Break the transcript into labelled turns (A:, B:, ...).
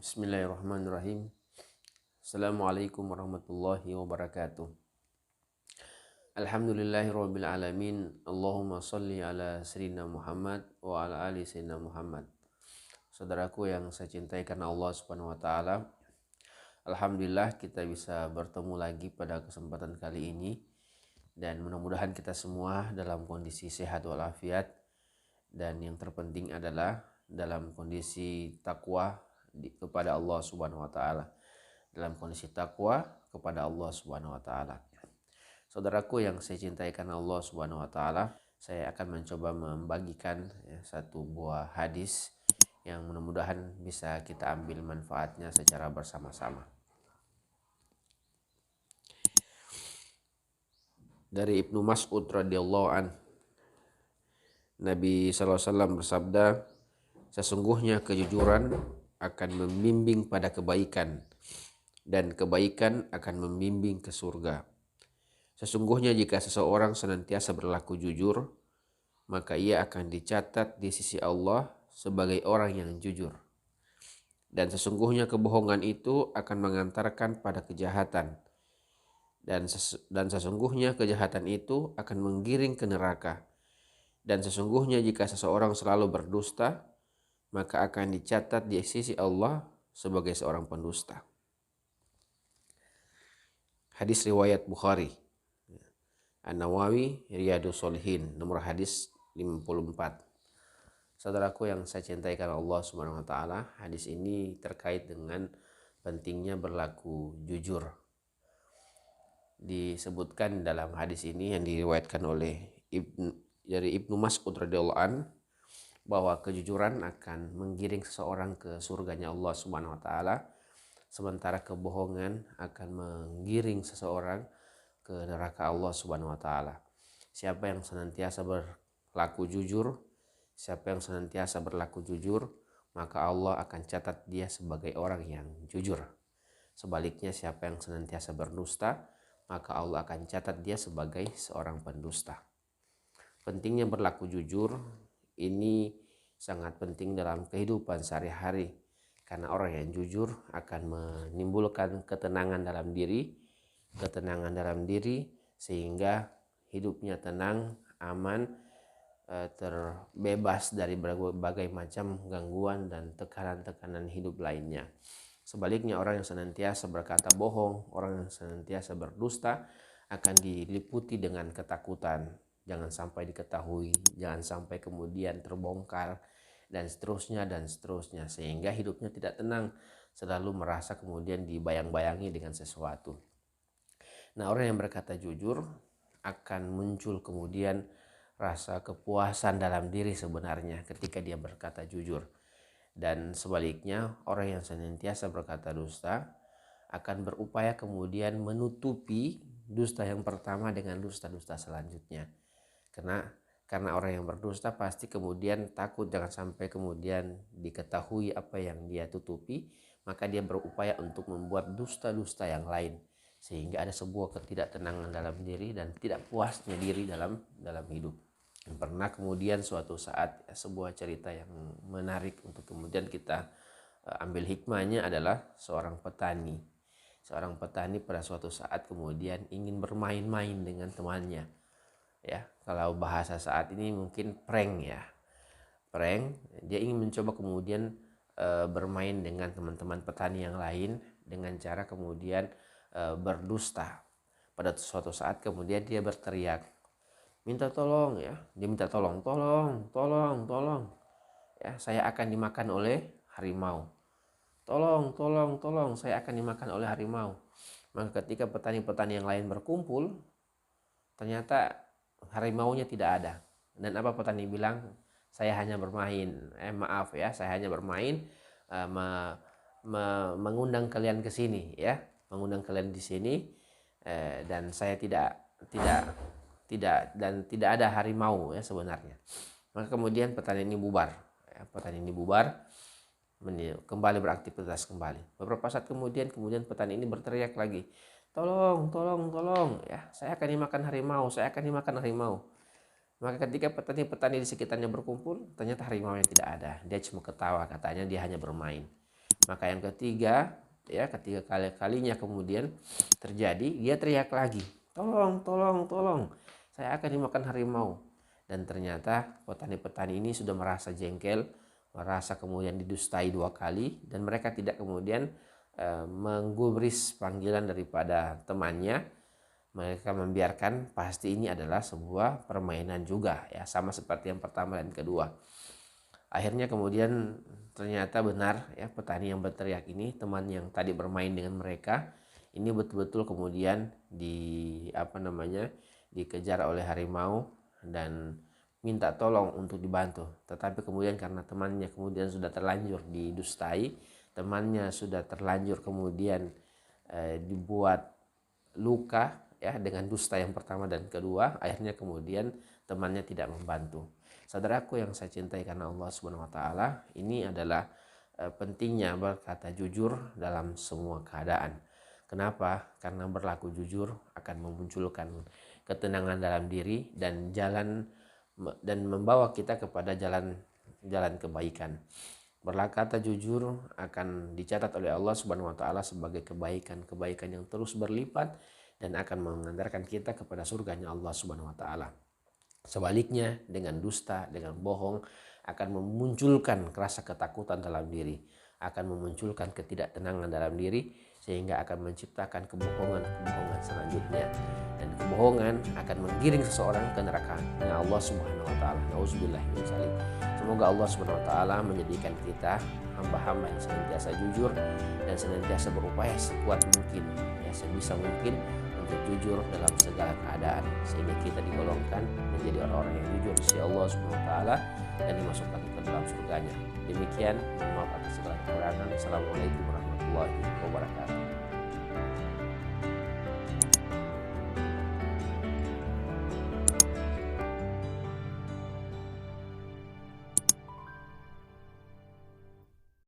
A: Bismillahirrahmanirrahim. Assalamualaikum warahmatullahi wabarakatuh. Alhamdulillahirabbil alamin. Allahumma shalli ala sayyidina Muhammad wa ala ali sayyidina Muhammad. Saudaraku yang saya cintai karena Allah Subhanahu wa taala. Alhamdulillah kita bisa bertemu lagi pada kesempatan kali ini, dan mudah-mudahan kita semua dalam kondisi sehat walafiat, dan yang terpenting adalah dalam kondisi takwa kepada Allah Subhanahu wa taala. Dalam kondisi takwa kepada Allah Subhanahu wa taala. Saudaraku yang saya cintai karena Allah Subhanahu wa taala, saya akan mencoba membagikan satu buah hadis yang mudah-mudahan bisa kita ambil manfaatnya secara bersama-sama. Dari Ibnu Mas'ud radhiyallahu an, Nabi SAW bersabda, sesungguhnya kejujuran akan membimbing pada kebaikan, dan kebaikan akan membimbing ke surga. Sesungguhnya jika seseorang senantiasa berlaku jujur, maka ia akan dicatat di sisi Allah sebagai orang yang jujur. Dan sesungguhnya kebohongan itu akan mengantarkan pada kejahatan. Dan sesungguhnya kejahatan itu akan menggiring ke neraka. Dan sesungguhnya jika seseorang selalu berdusta, maka akan dicatat di sisi Allah sebagai seorang pendusta. Hadis riwayat Bukhari, An-Nawawi, Riyadhus Shalihin, nomor hadis 54. Saudaraku yang saya cintai karena Allah Subhanahu wa taala, hadis ini terkait dengan pentingnya berlaku jujur. Disebutkan dalam hadis ini yang diriwayatkan oleh dari Ibnu Mas'ud radhiyallahu an, bahwa kejujuran akan menggiring seseorang ke surganya Allah Subhanahu wa taala, sementara kebohongan akan menggiring seseorang ke neraka Allah Subhanahu wa taala. Siapa yang senantiasa berlaku jujur, maka Allah akan catat dia sebagai orang yang jujur. Sebaliknya, siapa yang senantiasa berdusta, maka Allah akan catat dia sebagai seorang pendusta. Pentingnya berlaku jujur ini sangat penting dalam kehidupan sehari-hari, karena orang yang jujur akan menimbulkan ketenangan dalam diri sehingga hidupnya tenang, aman, terbebas dari berbagai macam gangguan dan tekanan-tekanan hidup lainnya. Sebaliknya, orang yang senantiasa berkata bohong, orang yang senantiasa berdusta akan diliputi dengan ketakutan. Jangan sampai diketahui, jangan sampai kemudian terbongkar, dan seterusnya, sehingga hidupnya tidak tenang, selalu merasa kemudian dibayang-bayangi dengan sesuatu. Nah, orang yang berkata jujur akan muncul kemudian rasa kepuasan dalam diri sebenarnya ketika dia berkata jujur. Dan sebaliknya, orang yang senantiasa berkata dusta akan berupaya kemudian menutupi dusta yang pertama dengan dusta-dusta selanjutnya. Karena orang yang berdusta pasti kemudian takut jangan sampai kemudian diketahui apa yang dia tutupi, maka dia berupaya untuk membuat dusta-dusta yang lain, sehingga ada sebuah ketidaktenangan dalam diri dan tidak puasnya diri dalam hidup. Dan pernah kemudian suatu saat sebuah cerita yang menarik untuk kemudian kita ambil hikmahnya adalah seorang petani. Seorang petani pada suatu saat kemudian ingin bermain-main dengan temannya. Ya, kalau bahasa saat ini mungkin prank. Dia ingin mencoba kemudian bermain dengan teman-teman petani yang lain dengan cara kemudian berdusta. Pada suatu saat kemudian dia berteriak, minta tolong ya. Dia minta tolong, ya, saya akan dimakan oleh harimau. Tolong, saya akan dimakan oleh harimau. Maka ketika petani-petani yang lain berkumpul, ternyata harimaunya tidak ada. Dan apa petani bilang? Saya hanya bermain. Saya hanya bermain, mengundang kalian ke sini ya, mengundang kalian di sini, dan saya tidak ada harimau ya sebenarnya. Maka kemudian petani ini bubar, kembali beraktivitas kembali. Beberapa saat kemudian petani ini berteriak lagi, tolong ya, saya akan dimakan harimau. Maka ketika petani-petani di sekitarnya berkumpul, ternyata harimau yang tidak ada. Dia cuma ketawa, katanya dia hanya bermain. Maka yang ketiga, ya ketiga kalinya kemudian terjadi, dia teriak lagi, tolong, tolong, tolong, saya akan dimakan harimau. Dan ternyata petani-petani ini sudah merasa jengkel, merasa kemudian didustai 2 kali, dan mereka tidak kemudian menggubris panggilan daripada temannya. Mereka membiarkan, pasti ini adalah sebuah permainan juga, ya sama seperti yang pertama dan kedua. Akhirnya kemudian ternyata benar, ya petani yang berteriak ini, teman yang tadi bermain dengan mereka ini betul-betul kemudian dikejar oleh harimau dan minta tolong untuk dibantu. Tetapi kemudian karena temannya kemudian sudah terlanjur didustai, temannya sudah terlanjur kemudian dibuat luka, ya dengan dusta yang pertama dan kedua, akhirnya kemudian temannya tidak membantu. Saudaraku yang saya cintai karena Allah Subhanahu wa taala, ini adalah pentingnya berkata jujur dalam semua keadaan. Kenapa? Karena berlaku jujur akan memunculkan ketenangan dalam diri dan membawa kita kepada jalan kebaikan. Berkata jujur akan dicatat oleh Allah Subhanahu wa taala sebagai kebaikan yang terus berlipat dan akan mengantarkan kita kepada surganya Allah Subhanahu wa taala. Sebaliknya, dengan dusta, dengan bohong akan memunculkan rasa ketakutan dalam diri, akan memunculkan ketidaktenangan dalam diri, sehingga akan menciptakan kebohongan selanjutnya, dan kebohongan akan menggiring seseorang ke neraka Allah Subhanahu wa taala. Nauzubillah min dzalik. Semoga Allah Subhanahu wa taala menjadikan kita hamba-hamba yang senantiasa jujur dan senantiasa berupaya sekuat mungkin, ya sebisa mungkin untuk jujur dalam segala keadaan, sehingga kita digolongkan menjadi orang-orang yang jujur di sisi Allah Subhanahu wa taala dan dimasukkan ke dalam surganya. Demikian, mohon maaf atas segala kekurangan. Assalamualaikum warahmatullahi wabarakatuh.